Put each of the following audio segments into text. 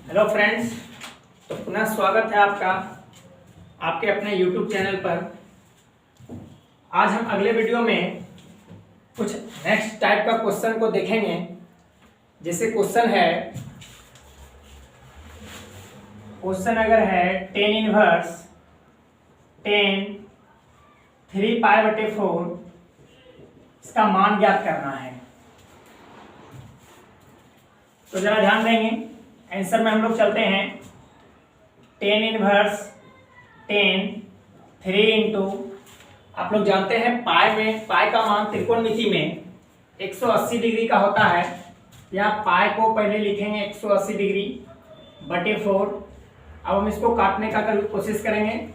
Hello friends, तो पुनः स्वागत है आपका आपके अपने YouTube चैनल पर। आज हम अगले वीडियो में कुछ नेक्स्ट टाइप का क्वेश्चन को देखेंगे। जैसे क्वेश्चन अगर है टेन इनवर्स 3π/4 इसका मान ज्ञात करना है। तो जरा ध्यान देंगे, आंसर में हम लोग चलते हैं। 10 इनवर्स 3 इंटू, आप लोग जानते हैं पाई का मान त्रिकोणमिति में 180 डिग्री का होता है। या पाई को पहले लिखेंगे 180 डिग्री बटे 4। अब हम इसको काटने का कोशिश करेंगे।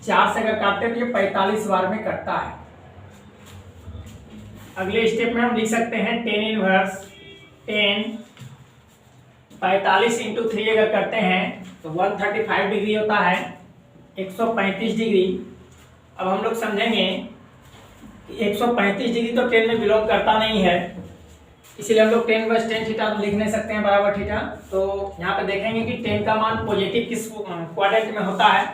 4 से अगर काटते तो ये 45 बार में कटता है। अगले स्टेप में हम लिख सकते हैं 10 इनवर्स 45 इंटू 3 अगर करते हैं तो 135 डिग्री होता है, 135 डिग्री। अब हम लोग समझेंगे कि 135 डिग्री तो 10 में बिलोंग करता नहीं है, इसीलिए हम लोग 10 + 10 थीटा लिख नहीं सकते हैं बराबर थीटा। तो यहाँ पे देखेंगे कि 10 का मान पॉजिटिव किस क्वाड्रेंट में होता है।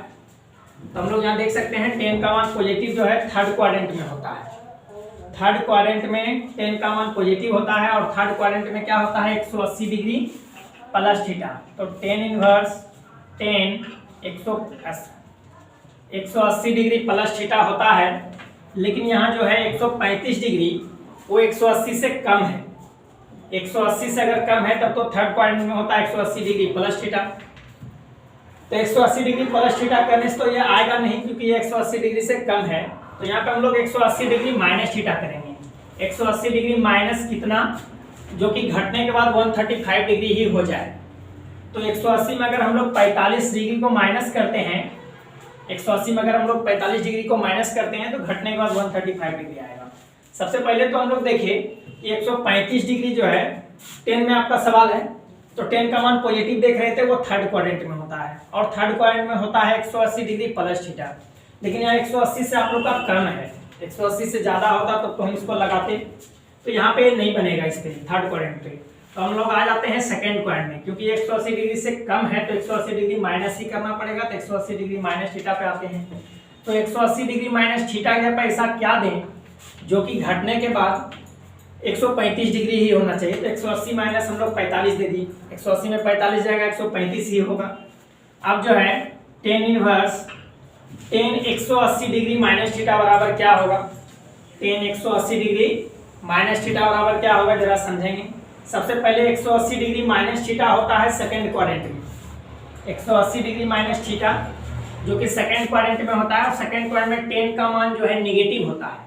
तो हम लोग यहाँ देख सकते हैं 10 का मान पॉजिटिव जो है थर्ड क्वाड्रेंट में होता है। थर्ड क्वाड्रेंट में 10 का मान पॉजिटिव होता है और थर्ड क्वाड्रेंट में क्या होता है 180 डिग्री प्लस थीटा। तो 10 इनवर्स 180 डिग्री प्लस थीटा होता है। लेकिन यहाँ जो है 135 डिग्री वो 180 से कम है। 180 से अगर कम है तब तो थर्ड क्वाड्रेंट में होता है 180 डिग्री प्लस थीटा। तो 180 डिग्री प्लस थीटा करने से तो ये आएगा नहीं, क्योंकि ये 180 डिग्री से कम है। तो यहाँ पे हम लोग 180 डिग्री माइनस थीटा करेंगे। 180 डिग्री माइनस कितना, जो कि घटने के बाद 135 डिग्री ही हो जाए। तो 180 में अगर हम लोग 45 डिग्री को माइनस करते हैं, 180 में अगर हम लोग 45 डिग्री को माइनस करते हैं तो घटने के बाद 135 डिग्री आएगा। सबसे पहले तो हम लोग देखिए कि 135 डिग्री जो है 10 में आपका सवाल है, तो 10 का मान पॉजिटिव देख रहे थे, वो थर्ड क्वाड्रेंट में होता है और थर्ड क्वाड्रेंट में होता है 180 डिग्री प्लस थीटा। लेकिन यहाँ 180 से आप लोग का कम है, 180 से ज्यादा होता तो हम इसको लगाते, तो यहाँ पे नहीं बनेगा इस पे थर्ड क्वाड्रेंट पे। तो हम लोग आ जाते हैं सेकंड क्वाड्रेंट में, क्योंकि 180 डिग्री से कम है तो 180 डिग्री माइनस ही करना पड़ेगा। तो 180 डिग्री माइनस थीटा पे आते हैं। तो 180 डिग्री माइनस थीटा के पे ऐसा क्या दें जो कि घटने के बाद 135 डिग्री ही होना चाहिए। तो 180 माइनस हम लोग 45 दे दी, 180 में 45 जाएगा, 135 ही होगा। अब जो है 10 इनवर्स 180 डिग्री माइनस थीटा बराबर क्या होगा। 180 डिग्री माइनस थीटा बराबर क्या होगा, जरा समझेंगे। सबसे पहले 180 डिग्री माइनस थीटा होता है सेकंड क्वाड्रेंट में। 180 डिग्री माइनस थीटा जो कि सेकंड क्वाड्रेंट में होता है, और सेकंड क्वाड्रेंट में 10 का मान जो है नेगेटिव होता है।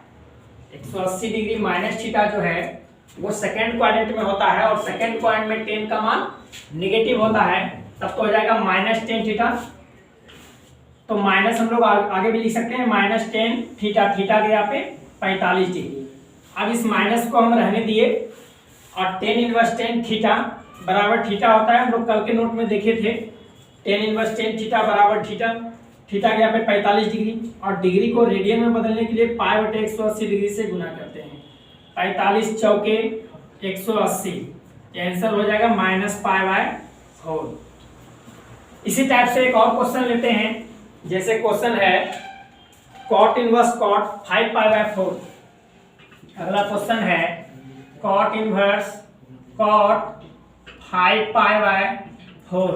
180 डिग्री माइनस थीटा जो है वो सेकंड क्वाड्रेंट में होता है, और सेकंड क्वाड्रेंट में 10 का मान नेगेटिव होता है, तब तो हो जाएगा -10 थीटा। तो माइनस हम लोग आगे भी लिख सकते हैं -10 थीटा, थीटा गया पे 45 डिग्री। अब इस माइनस को हम रहने दिए, और 10 इनवर्स 10 थीटा बराबर थीटा होता है। हम लोग कल के नोट में देखे थे 10 इनवर्स 10 थीटा बराबर थीटा, थीटा गया पे 45 डिग्री, और डिग्री को रेडियन में बदलने के लिए π/180 डिग्री से गुना करते हैं। 45 चौके 180, आंसर हो जाएगा -π/4। इसी टाइप से एक और क्वेश्चन लेते हैं। जैसे क्वेश्चन है cot इनवर्स cot 5π/4। अगला क्वेश्चन है cot इनवर्स cot 5π/4।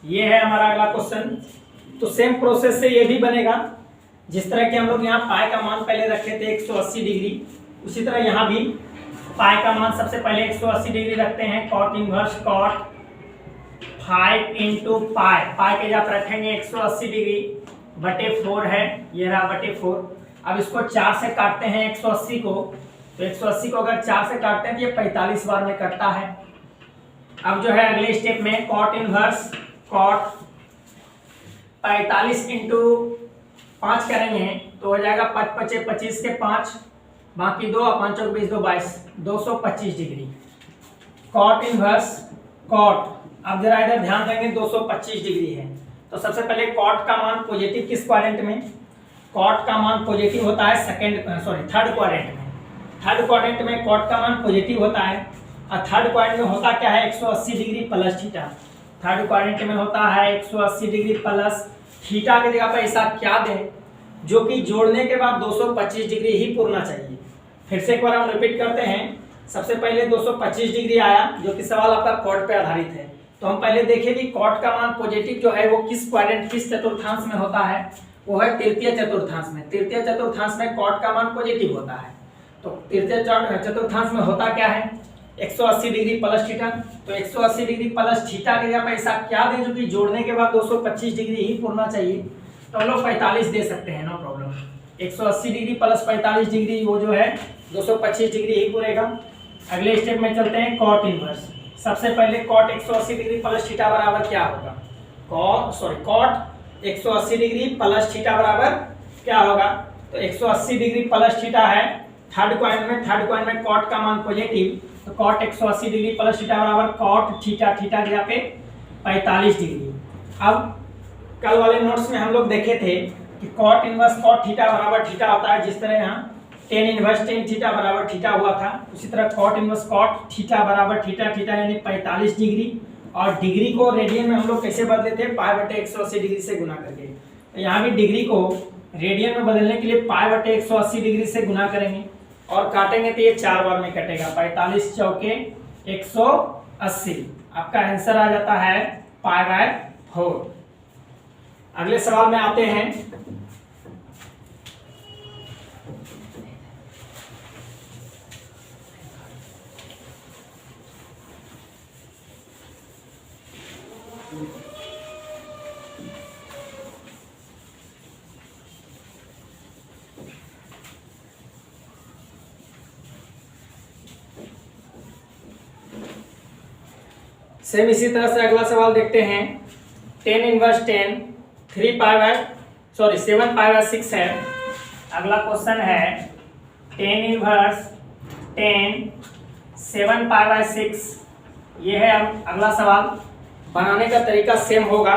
ये है हमारा अगला क्वेश्चन। तो सेम प्रोसेस से ये भी बनेगा। जिस तरह के हम लोग यहाँ पाई का मान पहले रखे थे 180 डिग्री, उसी तरह यहाँ भी पाई का मान सबसे पहले 180 डिग्री रखते हैं। cot inverse cot 5 into pi, pi के जब रखेंगे 180 डिग्री बटे 4 है, ये रहा बटे 4। अब इसको 4 से काटते हैं 180 को, तो 180 को अगर 4 से काटते हैं तो ये 45 बार में कटता है। अब जो है अगले स्टेप में cot इनवर्स cot 45 इंटू 5 करेंगे तो हो जाएगा 5 × 25 के 5, बाकी 2 और 5 20 2 22, 225 डिग्री। cot इनवर्स cot, अब जरा इधर ध्यान देंगे 225 डिग्री है। तो सबसे पहले cot का मान पॉजिटिव किस क्वाड्रेंट में, cot का मान पॉजिटिव होता है थर्ड क्वाड्रेंट में। थर्ड क्वाड्रेंट में cot का मान पॉजिटिव होता है, और थर्ड क्वाड्रेंट में होता क्या है 180 degree plus theta. Third quadrant में होता है 180 डिग्री प्लस थीटा की जगह पर ऐसा क्या दें जो कि जोड़ने के बाद 225 डिग्री ही पूरना चाहिए। फिर से एक बार हम रिपीट करते हैं। सबसे पहले 225 डिग्री आया जो कि सवाल आपका कॉट पे आधारित है, तो हम पहले देखें कि कॉट का मान पॉजिटिव जो है वो किस क्वाड्रेंट किस चतुर्थांश में होता है। वो है तृतीय चतुर्थांश में। तृतीय चतुर्थांश में कॉट का मान पॉजिटिव होता है। तो तृतीय चतुर्थांश में होता क्या है 180 डिग्री प्लस थीटा। तो 180 डिग्री प्लस थीटा के जगह ऐसा क्या दें जो कि जोड़ने के बाद 225 डिग्री ही पूरना चाहिए। तो हम लोग 45 दे सकते हैं, no problem. 180 degree plus 45 degree वो जो है 225 डिग्री ही पूरेगा। अगले स्टेप में चलते हैं कॉट इनवर्स। सबसे पहले कॉट 180 डिग्री प्लस थीटा बराबर क्या होगा, कॉट 180 डिग्री प्लस थीटा बराबर क्या होगा। तो 180 डिग्री प्लस थीटा है थर्ड क्वाड्रेंट में कॉट का मान पॉजिटिव, तो कॉट 180 डिग्री प्लस थीटा बराबर कॉट थीटा थीटा की जगह पे 45 डिग्री। अब कल वाले नोट्स में हम लोग देखे थे कि कॉट इनवर्स कॉट थीटा बराबर थीटा होता है। जिस तरह यहाँ टेन इनवर्स टेन थीटा बराबर थीटा हुआ था, उसी तरह कॉट इनवर्स कॉट थीटा बराबर थीटा थीटा यानी 45 डिग्री। और डिग्री को रेडियन में हम लोग कैसे बदले थे, पाई बटे 180 डिग्री से गुना करके। तो यहाँ भी डिग्री को रेडियन में बदलने के लिए पाई बटे 180 डिग्री से गुना करेंगे और काटेंगे तो ये 4 बार में कटेगा। 45 चौके 180, आपका आंसर आ जाता है पाई बाय 4। अगले सवाल में आते हैं। सेम इसी तरह से अगला सवाल देखते हैं। 10 इनवर्स 10 7 पाई बाय 6 है। अगला क्वेश्चन है 10 इनवर्स 10 7 पाई बाय 6। ये है अगला सवाल। बनाने का तरीका सेम होगा,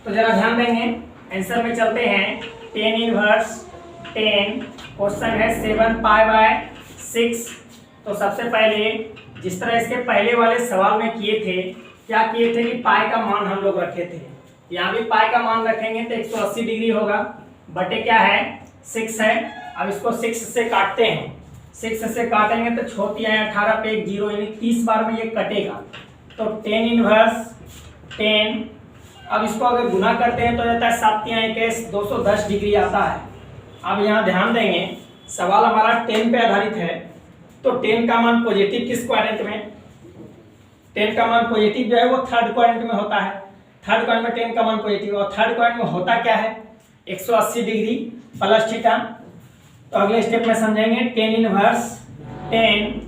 तो जरा ध्यान देंगे। आंसर में चलते हैं। 10 इनवर्स 10 क्वेश्चन है 7 पाई बाय 6। तो सबसे पहले जिस तरह इसके पहले वाले सवाल में किए थे, क्या किए थे कि पाई का मान हम लोग रखे थे। यहाँ भी पाई का मान रखेंगे तो 180 डिग्री होगा, बटे क्या है 6 है। अब इसको 6 से काटते हैं। 6 से काटेंगे तो छोटी है 18 पे 1 0 यानी 30 बार में ये कटेगा। तो 10 इनवर्स 10, अब इसको अगर गुना करते हैं तो जाता है 7 × 21 210 डिग्री आता है। अब यहाँ ध्यान देंगे, सवाल हमारा 10 पे आधारित है, तो 10 का मान पॉजिटिव किस क्वाड्रेंट में, 10 का मान पॉजिटिव जो है वो थर्ड क्वाड्रेंट में होता है। थर्ड क्वाड्रेंट में 10 का मान पॉजिटिव, और थर्ड क्वाड्रेंट में होता क्या है 180 डिग्री प्लस थीटा। तो अगले स्टेप में समझेंगे। 10 इनवर्स 10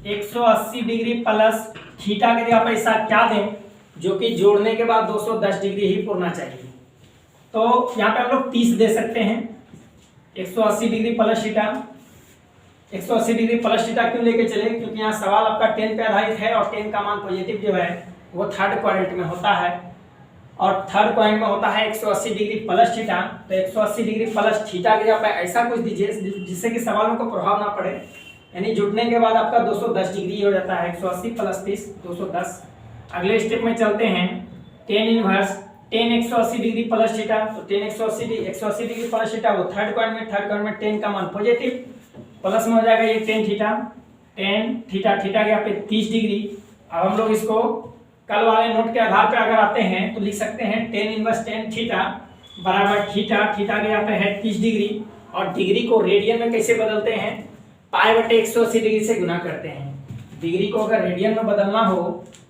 180 डिग्री प्लस थीटा के जगह पर ऐसा क्या दें जो कि जोड़ने के बाद 210 डिग्री ही पूरना चाहिए। तो यहाँ पे हम लोग 30 दे सकते हैं। 180 degree plus theta, 180 degree plus theta क्यों लेके चले, क्योंकि यहाँ सवाल आपका 10 पे आधारित है और 10 का मान पॉजिटिव जो है वो थर्ड क्वाड्रेंट में होता है, और थर्ड क्वाड्रेंट में होता है 180 डिग्री प्लस थीटा। तो 180 डिग्री प्लस थीटा के जगह पे ऐसा कुछ दीजिए जिससे कि सवाल को प्रभाव ना पड़े, यानी जुटने के बाद आपका 210 डिग्री हो जाता है। 180 प्लस 30 210। अगले स्टेप में चलते हैं। 10 इनवर्स 10 180 डिग्री प्लस थीटा। तो 10 180 डिग्री प्लस थीटा वो थर्ड क्वाड्रेंट में 10 का मान पॉजिटिव, प्लस में हो जाएगा ये 10 थीटा थीटा के यहाँ पे 30 डिग्री। अब हम लोग इसको कल वाले नोट के आधार पे अगर आते हैं तो लिख सकते हैं 10 इनवर्स 10 थीटा बराबर थीटा के यहाँ पे है 30 डिग्री, और डिग्री को रेडियन में कैसे बदलते हैं, पाई बटे 180 डिग्री से गुना करते हैं। डिग्री को अगर रेडियन में बदलना हो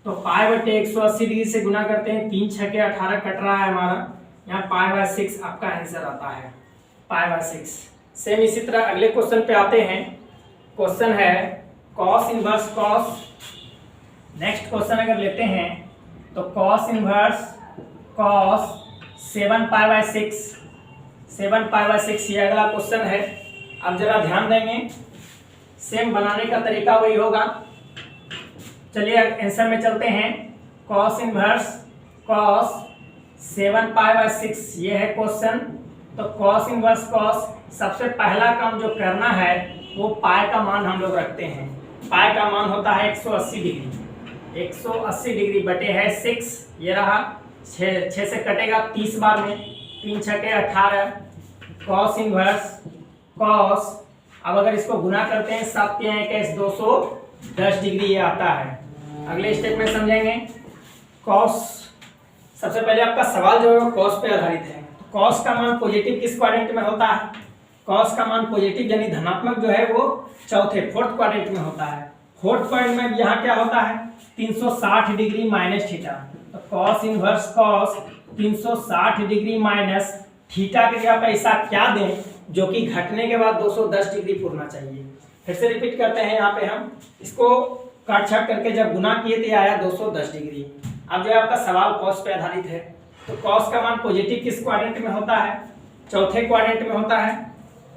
तो पाई बटे 180 डिग्री से गुना करते हैं। 3 × 6 = 18 कट रहा है हमारा, यहाँ पाई बाय 6 आपका आंसर आता है, पाई बाय 6। सेम इसी तरह अगले क्वेश्चन पे आते हैं। क्वेश्चन है cos inverse cos. Next question अगर लेते हैं तो cos inverse cos 7 pi by 6, 7 pi by 6 ये अगला क्वेश्चन है। अब जरा ध्यान देंगे, सेम बनाने का तरीका वही होगा। चलिए आंसर में चलते हैं। Cos inverse cos 7 pi by 6 ये है क्वेश्चन। तो कॉस इनवर्स कॉस सबसे पहला काम जो करना है वो पाई का मान हम लोग रखते हैं। पाई का मान होता है 180 डिग्री। 180 डिग्री बटे है 6, ये रहा 6 से कटेगा 30 बार में, 3 छके 18 कॉस इनवर्स कॉस। अब अगर इसको गुना करते हैं 7 या 1 210 डिग्री ये आता है। अगले स्टेप में समझेंगे कॉस। सबसे पहले आपका सवाल जो है वो कॉस पे आधारित है। कॉस का मान पॉजिटिव किस क्वाड्रेंट में होता है? कॉस का मान पॉजिटिव यानी धनात्मक जो है वो चौथे फोर्थ क्वाड्रेंट में होता है। फोर्थ क्वाड्रेंट में यहाँ क्या होता है 360 डिग्री माइनस थीटा। तो cos inverse cos 360 degree minus theta के जगह पे ऐसा क्या दें जो कि घटने के बाद 210 डिग्री पूरना चाहिए। फिर से रिपीट करते हैं, यहाँ पे हम इसको काट छाट करके जब गुना किए तो आया 210 डिग्री। अब जो है आपका सवाल कॉस पे आधारित है, तो कॉस का मान पॉजिटिव किस क्वाड्रेंट में होता है? चौथे क्वाड्रेंट में होता है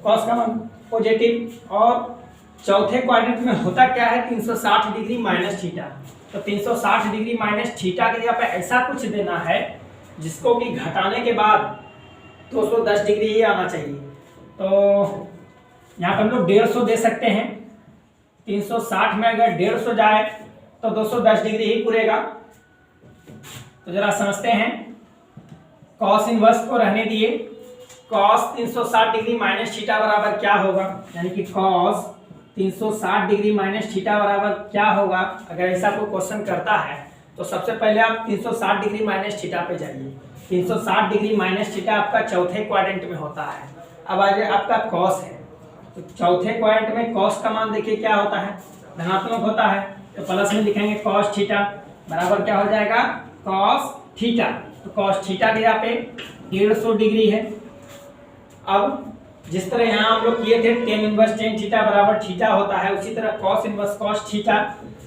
कॉस का मान पॉजिटिव। और चौथे क्वाड्रेंट में होता क्या है 360 डिग्री माइनस थीटा। तो 360 डिग्री माइनस थीटा के जगह पे ऐसा कुछ देना है जिसको कि घटाने के बाद 210 डिग्री ही आना चाहिए। तो यहाँ पर हम लोग 150 दे सकते हैं। 360 में अगर 150 जाए तो 210 डिग्री ही पूरेगा। तो जरा समझते हैं, कॉस इनवर्स को रहने दिए। कॉस 360 डिग्री माइनस थीटा बराबर क्या होगा, यानी कि कॉस 360 डिग्री माइनस थीटा बराबर क्या होगा। अगर ऐसा कोई क्वेश्चन करता है तो सबसे पहले आप 360 डिग्री माइनस थीटा पे जाइए। 360 डिग्री माइनस थीटा आपका चौथे क्वाड्रेंट में होता है। अब आगे आपका कॉस है, तो चौथे क्वाड्रेंट में कॉस का मान देखिए क्या होता है, धनात्मक होता है। तो प्लस में लिखेंगे कॉस थीटा बराबर क्या हो जाएगा कॉस थीटा। तो कॉस थीटा के यहाँ पे 150 डिग्री है। अब जिस तरह यहाँ हम लोग किए थे टेन इनवर्स टेन थीटा बराबर थीटा होता है, उसी तरह कॉस इनवर्स कॉस थीटा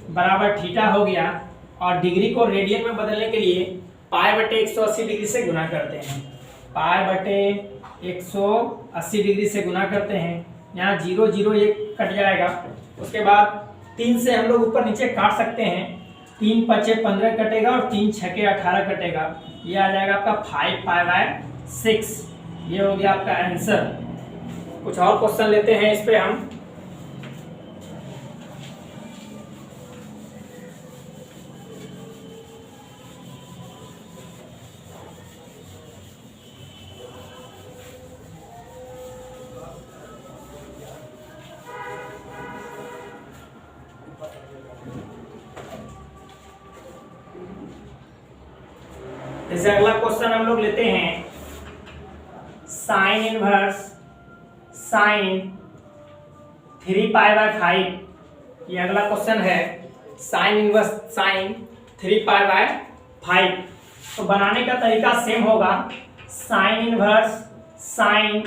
बराबर थीटा हो गया। और डिग्री को रेडियन में बदलने के लिए पाई बटे 180 डिग्री से गुना करते हैं। पाई बटे 180 डिग्री से गुना करते हैं। यहाँ 0 0 1 कट जाएगा। उसके बाद 3 से हम लोग ऊपर नीचे काट सकते हैं। 3 5 15 कटेगा और 3 6 18 कटेगा। ये आ जाएगा आपका 5 पाई बाय 6। ये हो गया आपका आंसर। कुछ और क्वेश्चन लेते हैं इस पे हम। जैसे अगला क्वेश्चन हम लोग लेते हैं sine inverse sine 3 pi by 5। ये अगला क्वेश्चन है sine inverse sine 3 pi by 5। तो बनाने का तरीका सेम होगा। साइन इनवर्स साइन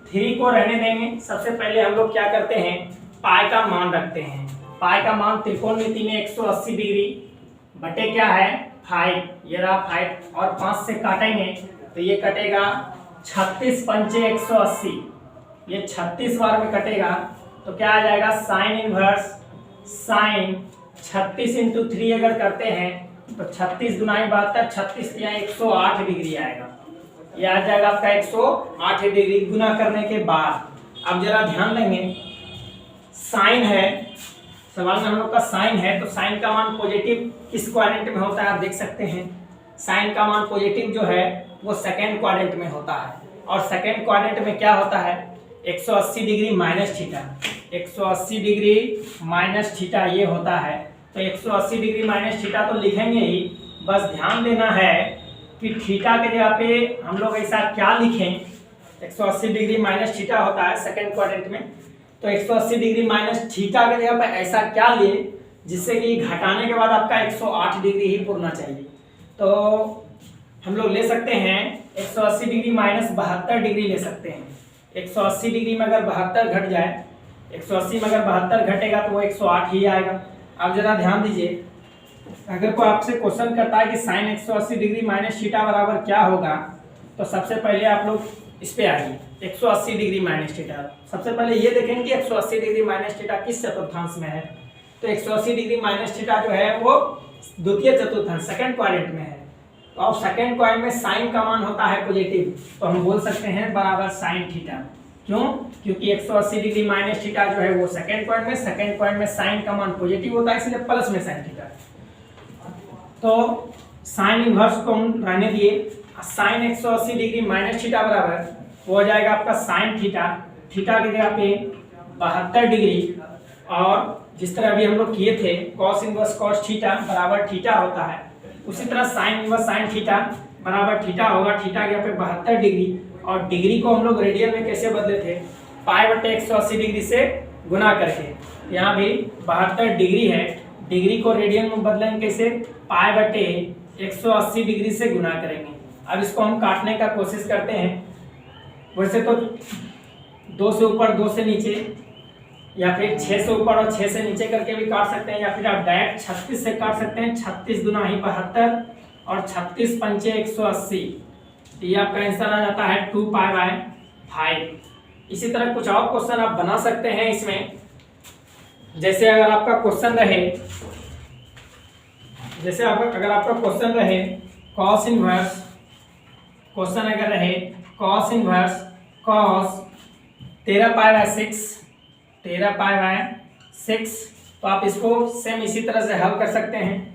3 को रहने देंगे। सबसे पहले हम लोग क्या करते हैं पाई का मान रखते हैं। पाई का मान त्रिकोणमिति में 180 डिग्री बटे क्या है 5। ये रहा 5 और 5 से काटेंगे तो ये कटेगा 36 पंचे 180। ये 36 बार में कटेगा तो क्या आ जाएगा साइन इनवर्स साइन 36 इंटू 3 अगर करते हैं तो 36 दुनाई 72, 36 या 108 डिग्री आएगा। ये आ जाएगा आपका 108 डिग्री गुना करने के बाद। अब जरा ध्यान देंगे साइन है, सवाल में हम लोग का साइन है, तो साइन का मान पॉजिटिव किस क्वाड्रेंट में होता है आप देख सकते हैं। साइन का मान पॉजिटिव जो है वो सेकेंड क्वाड्रेंट में होता है। और सेकेंड क्वाड्रेंट में क्या होता है 180 degree minus theta. 180 degree minus theta ये होता है। तो 180 डिग्री माइनस थीटा तो लिखेंगे ही, बस ध्यान देना है कि थीटा के जगह पे हम लोग ऐसा क्या लिखें। 180 डिग्री माइनस थीटा होता है सेकेंड क्वाड्रेंट में, तो 180 डिग्री माइनस थीटा के जगह पे ऐसा क्या लिए जिससे कि घटाने के बाद आपका 108 डिग्री ही पूरना चाहिए। तो हम लोग ले सकते हैं 180 डिग्री माइनस 72 डिग्री ले सकते हैं। 180 डिग्री में अगर 72 घट जाए, 180 में अगर 72 घटेगा तो वो 108 ही आएगा। अब जरा ध्यान दीजिए, अगर कोई आपसे क्वेश्चन करता है कि साइन 180 डिग्री माइनस थीटा बराबर क्या होगा, तो सबसे पहले आप लोग इस पे आइए 180 डिग्री माइनस थीटा। सबसे पहले ये देखेंगे कि 180 डिग्री माइनस थीटा किस चतुर्थांश में है। तो 180 डिग्री माइनस थीटा जो है वो द्वितीय चतुर्थांश सेकंड क्वाड्रेंट में है। तो अब सेकंड क्वाड्रेंट में साइन का मान होता है पॉजिटिव, तो हम बोल सकते हैं बराबर साइन थीटा। क्यों? क्योंकि 180 डिग्री माइनस थीटा जो है वो सेकंड क्वाड्रेंट में, सेकंड क्वाड्रेंट में साइन का मान पॉजिटिव होता है, इसलिए प्लस में साइन थीटा। तो साइन इनवर्स को हम रहने दिए। साइन 180 डिग्री माइनस थीटा बराबर वो हो जाएगा आपका साइन थीटा, थीटा की जगह पे 72 डिग्री, और जिस तरह अभी हम लोग किए थे कॉस इनवर्स कॉस थीटा बराबर थीटा होता है, उसी तरह साइन इनवर्स साइन थीटा बराबर थीटा होगा। थीटा के यहाँ पे 72 डिग्री, और डिग्री को हम लोग रेडियन में कैसे बदले थे, पाई बटे 180 डिग्री से गुना करके। यहाँ भी 72 डिग्री है, डिग्री को रेडियन में बदलेंगे कैसे, पाई बटे 180 डिग्री से गुना करेंगे। अब इसको हम काटने का कोशिश करते हैं। वैसे तो 2 से ऊपर 2 से नीचे, या फिर 6 से ऊपर और 6 से नीचे करके भी काट सकते हैं, या फिर आप डायरेक्ट 36 से काट सकते हैं। 36 दूना ही 72 और 36 पंचे 180, ये आपका आंसर आ जाता है 2 पाई बाय 5। इसी तरह कुछ और क्वेश्चन आप बना सकते हैं इसमें। जैसे अगर आपका क्वेश्चन रहे, अगर आपका क्वेश्चन रहे कॉस इनवर्स, क्वेश्चन अगर रहे cos inverse cos 13 pi by 6, 13 pi by 6, तो आप इसको सेम इसी तरह से हल कर सकते हैं।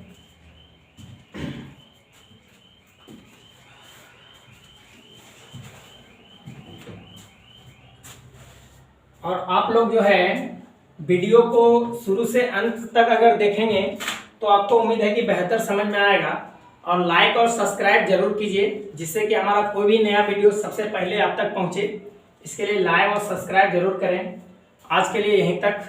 और आप लोग जो है वीडियो को शुरू से अंत तक अगर देखेंगे तो आपको उम्मीद है कि बेहतर समझ में आएगा। और लाइक और सब्सक्राइब जरूर कीजिए, जिससे कि हमारा कोई भी नया वीडियो सबसे पहले आप तक पहुंचे। इसके लिए लाइक और सब्सक्राइब जरूर करें। आज के लिए यहीं तक।